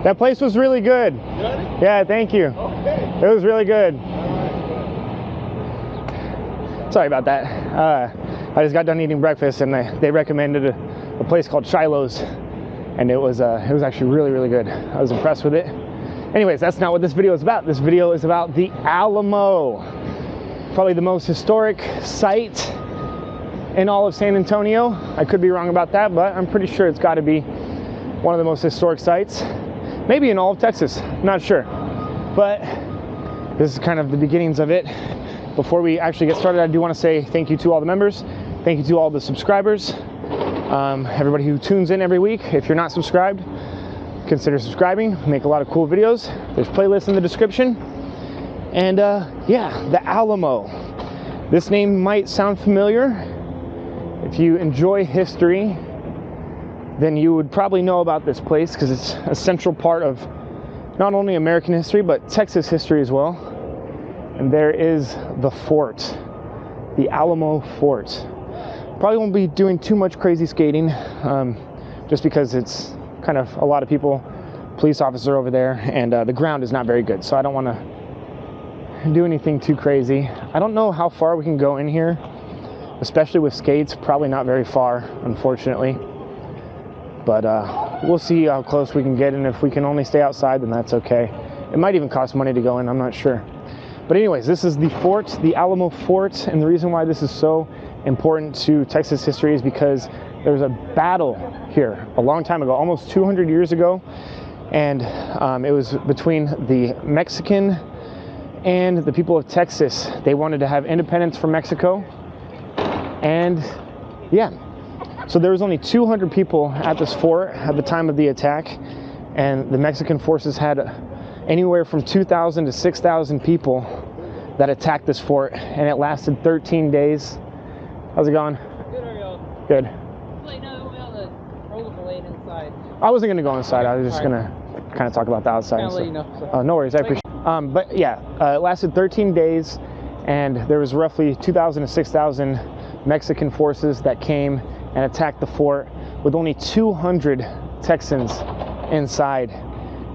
That place was really good. Good? Yeah, thank you. Okay. It was really good. All right. Sorry about that. I just got done eating breakfast, and they recommended a place called Shiloh's, and it was actually really, really good. I was impressed with it. Anyways, that's not what this video is about. This video is about the Alamo, probably the most historic site in all of San Antonio. I could be wrong about that, but I'm pretty sure it's got to be one of the most historic sites, maybe in all of Texas, not sure. But this is kind of the beginnings of it. Before we actually get started, I do want to say thank you to all the members, thank you to all the subscribers, everybody who tunes in every week. If you're not subscribed, consider subscribing. We make a lot of cool videos. There's playlists in the description. And yeah, the Alamo. This name might sound familiar. If you enjoy history, then you would probably know about this place because it's a central part of not only American history, but Texas history as well. And there is the fort, the Alamo Fort. Probably won't be doing too much crazy skating, just because it's kind of a lot of people, police officer over there, and the ground is not very good. So I don't want to do anything too crazy. I don't know how far we can go in here, especially with skates. Probably not very far, unfortunately. But we'll see how close we can get, and if we can only stay outside, then that's okay. It might even cost money to go in, I'm not sure. But anyways, this is the fort, the Alamo Fort, and the reason why this is so important to Texas history is because there was a battle here a long time ago, almost 200 years ago, and it was between the Mexican and the people of Texas. They wanted to have independence from Mexico, and yeah. So there was only 200 people at this fort at the time of the attack, and the Mexican forces had anywhere from 2,000 to 6,000 people that attacked this fort, and it lasted 13 days. How's it going? Good, how are y'all? Good. Wait, no, we on the rollerblading inside. I wasn't going to go inside. I was just going to kind of talk about the outside. I'll let you know. So. Oh, no worries. I appreciate it. But yeah, it lasted 13 days, and there was roughly 2,000 to 6,000 Mexican forces that came and attacked the fort with only 200 Texans inside.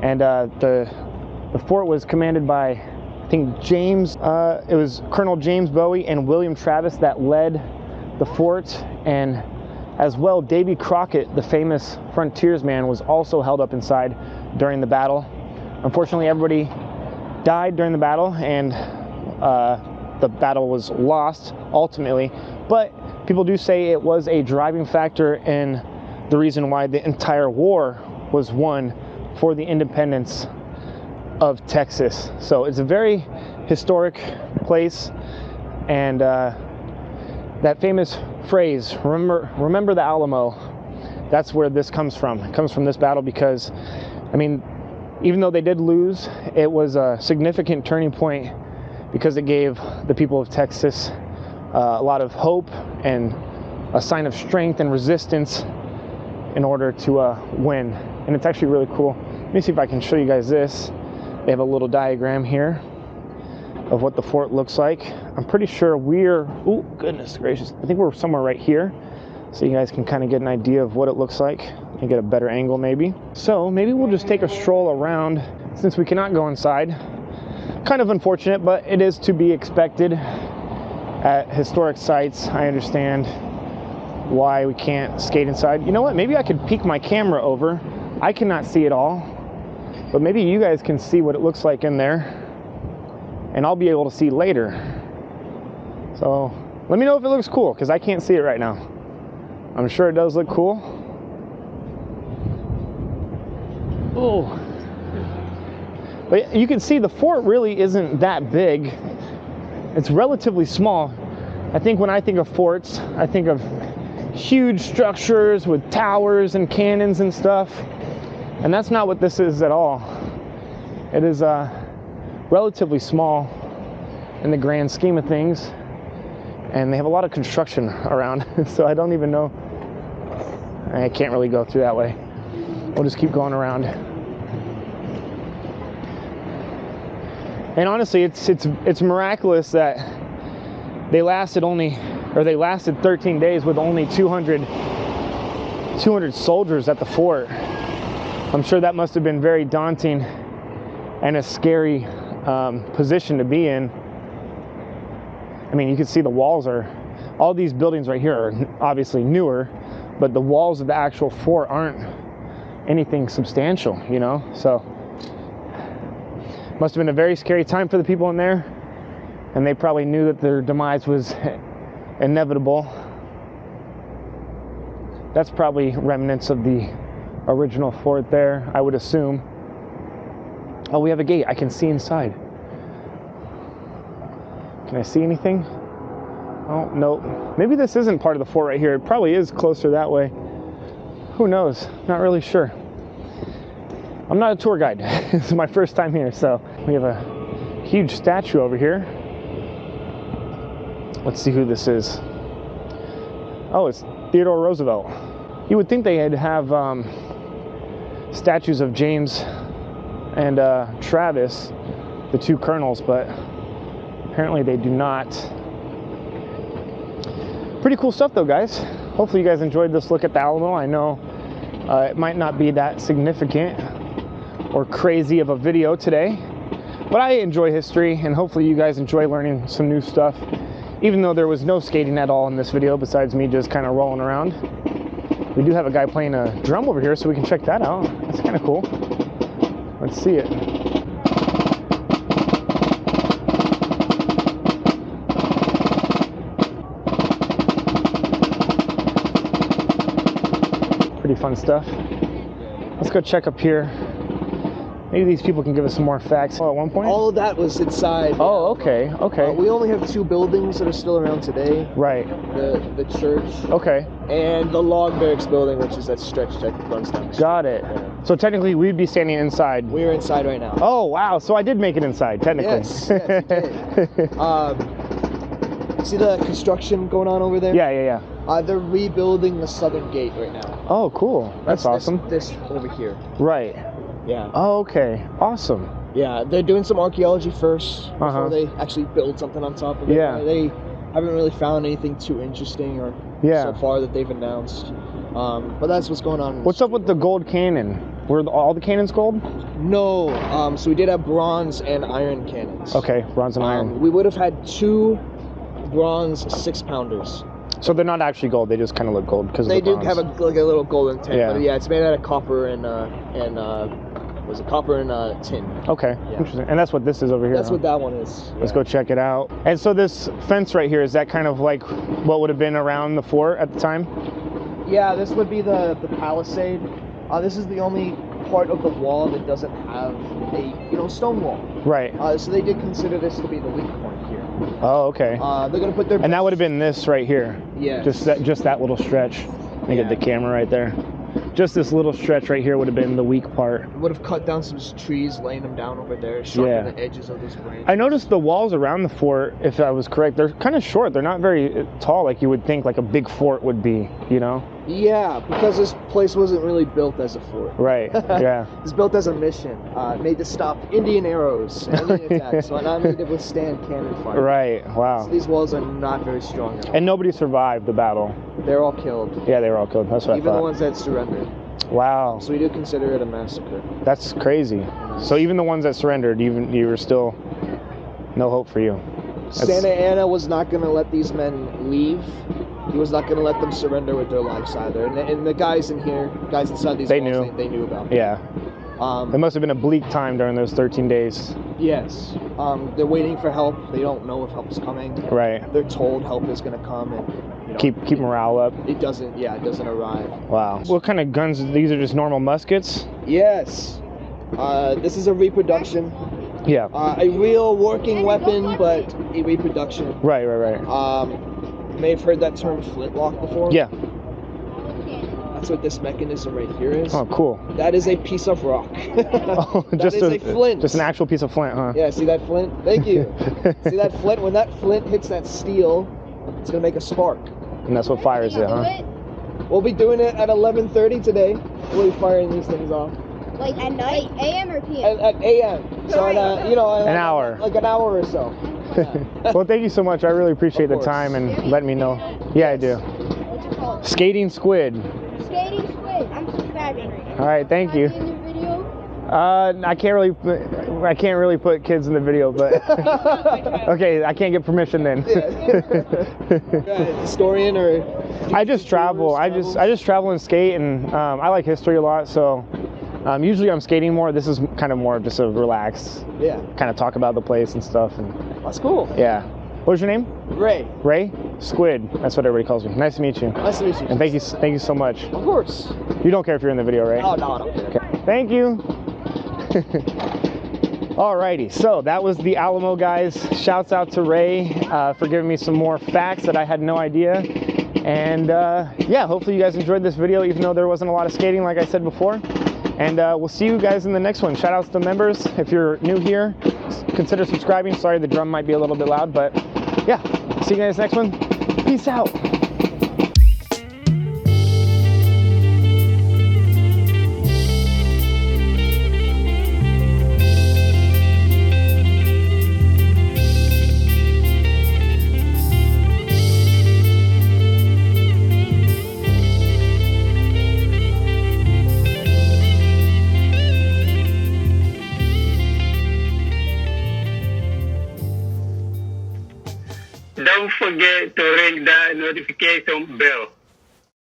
And the fort was commanded by, I think, James, it was Colonel James Bowie and William Travis that led the fort, and as well Davy Crockett, the famous frontiersman, was also held up inside during the battle. Unfortunately, everybody died during the battle, and the battle was lost ultimately, but people do say it was a driving factor in the reason why the entire war was won for the independence of Texas. So it's a very historic place, and that famous phrase, remember the Alamo, that's where this comes from. It comes from this battle because, I mean, even though they did lose, it was a significant turning point because it gave the people of Texas a lot of hope and a sign of strength and resistance in order to win. And it's actually really cool. Let me see if I can show you guys this. They have a little diagram here of what the fort looks like. I'm pretty sure we're, oh goodness gracious, I think we're somewhere right here, so you guys can kind of get an idea of what it looks like and get a better angle maybe. So maybe we'll just take a stroll around since we cannot go inside. Kind of unfortunate, but it is to be expected at historic sites. I understand why we can't skate inside. You know what, maybe I could peek my camera over. I cannot see it all, but maybe you guys can see what it looks like in there, and I'll be able to see later. So let me know if it looks cool, because I can't see it right now. I'm sure it does look cool. Oh, but you can see the fort really isn't that big. It's relatively small. I think when I think of forts, I think of huge structures with towers and cannons and stuff, and that's not what this is at all. It is relatively small in the grand scheme of things, and they have a lot of construction around, so I don't even know. I can't really go through that way. We'll just keep going around. And honestly, it's miraculous that they lasted 13 days with only 200 soldiers at the fort. I'm sure that must have been very daunting and a scary position to be in. I mean, you can see the walls are, all these buildings right here are obviously newer, but the walls of the actual fort aren't anything substantial, you know? So, must have been a very scary time for the people in there, and they probably knew that their demise was inevitable. That's probably remnants of the original fort there, I would assume. Oh, we have a gate. I can see inside. Can I see anything? Oh, no. Maybe this isn't part of the fort right here. It probably is closer that way. Who knows? Not really sure. I'm not a tour guide. This is my first time here, so we have a huge statue over here. Let's see who this is. Oh, it's Theodore Roosevelt. You would think they'd have statues of James and Travis, the two colonels, but apparently they do not. Pretty cool stuff though, guys. Hopefully you guys enjoyed this look at the Alamo. I know it might not be that significant or crazy of a video today, but I enjoy history, and hopefully you guys enjoy learning some new stuff, even though there was no skating at all in this video besides me just kind of rolling around. We do have a guy playing a drum over here, so we can check that out. That's kind of cool. Let's see it. Pretty fun stuff. Let's go check up here. Maybe these people can give us some more facts. Oh, at one point? All of that was inside. Oh, okay, okay. We only have 2 buildings that are still around today. Right. The church. Okay. And the log barracks building, which is that stretch that runs down the street. Got it. Yeah. So technically we'd be standing inside. We're inside right now. Oh, wow. So I did make it inside, technically. Yes, yes, you did. See the construction going on over there? Yeah. They're rebuilding the southern gate right now. Oh, cool. That's awesome. This over here. Right. Yeah. Oh, okay. Awesome. Yeah, they're doing some archaeology first before they actually build something on top of it. Yeah. They haven't really found anything too interesting or so far that they've announced. But that's what's going on. What's up with the gold cannon? Were all the cannons gold? No. So we did have bronze and iron cannons. Okay, bronze and iron. We would have had 2 bronze 6-pounders. So they're not actually gold. They just kind of look gold because they do have a little golden tint. Yeah. But yeah, it's made out of copper and was it copper and tin? Okay, interesting. And that's what this is over here. That's what that one is. Let's go check it out. And so this fence right here, is that kind of like what would have been around the fort at the time? Yeah, this would be the palisade. This is the only part of the wall that doesn't have a stone wall. Right. So they did consider this to be the weak point here. Oh, okay. They're gonna put their and that would have been this right here. Yeah. Just that little stretch. Let me get the camera right there. Just this little stretch right here would have been the weak part. Would have cut down some trees, laying them down over there, sharpen the edges of those branches. I noticed the walls around the fort, if I was correct, they're kind of short. They're not very tall like you would think like a big fort would be, you know? Yeah, because this place wasn't really built as a fort. Right, yeah. It was built as a mission, made to stop Indian arrows, Indian attacks, so not made to withstand cannon fire. Right, wow. So these walls are not very strong at all. And nobody survived the battle. They're all killed. Yeah, they were all killed. That's what Even I thought. the ones that surrendered. Wow. So we do consider it a massacre. That's crazy. So even the ones that surrendered, you were still no hope for you. Santa Anna was not going to let these men leave. He was not going to let them surrender with their lives either. And the guys in here, guys inside these walls, they knew about it. Yeah. It must have been a bleak time during those 13 days. Yes. They're waiting for help. They don't know if help is coming. Right. They're told help is going to come, and keep morale up. It doesn't arrive. Wow. What kind of guns? These are just normal muskets? Yes. This is a reproduction. Yeah. A real working weapon, but a reproduction. Right. You may have heard that term flintlock before. Yeah. That's what this mechanism right here is. Oh, cool. That is a piece of rock. Oh, that is a flint. Just an actual piece of flint, huh? Yeah, see that flint? Thank you. See that flint? When that flint hits that steel, it's going to make a spark. And that's what fires it, huh? We'll be doing it at 11:30 today. We'll be firing these things off. Like at night, AM or PM? At AM. So an hour. Like an hour or so. Yeah. Well, thank you so much. I really appreciate the time and letting me know. Yeah, I do. What's it called? Skating squid. Skating squid. I'm subscribing right now. All right, thank you. In the I can't really put kids in the video, but okay, I can't get permission then. Historian or? I just travel. I just travel and skate, and I like history a lot. So usually I'm skating more. This is kind of more just a relax. Yeah. Kind of talk about the place and stuff. And that's cool. Yeah. What was your name? Ray. Ray? Squid. That's what everybody calls me. Nice to meet you. Nice to meet you. And thank you so much. Of course. You don't care if you're in the video, right? Oh, no, I don't care. Okay. Thank you. Alrighty, so that was the Alamo, guys. Shouts out to Ray for giving me some more facts that I had no idea. And yeah, hopefully you guys enjoyed this video, even though there wasn't a lot of skating, like I said before. And we'll see you guys in the next one. Shout outs to members. If you're new here, consider subscribing. Sorry, the drum might be a little bit loud, but yeah, see you guys next one. Peace out. Don't forget to ring the notification bell.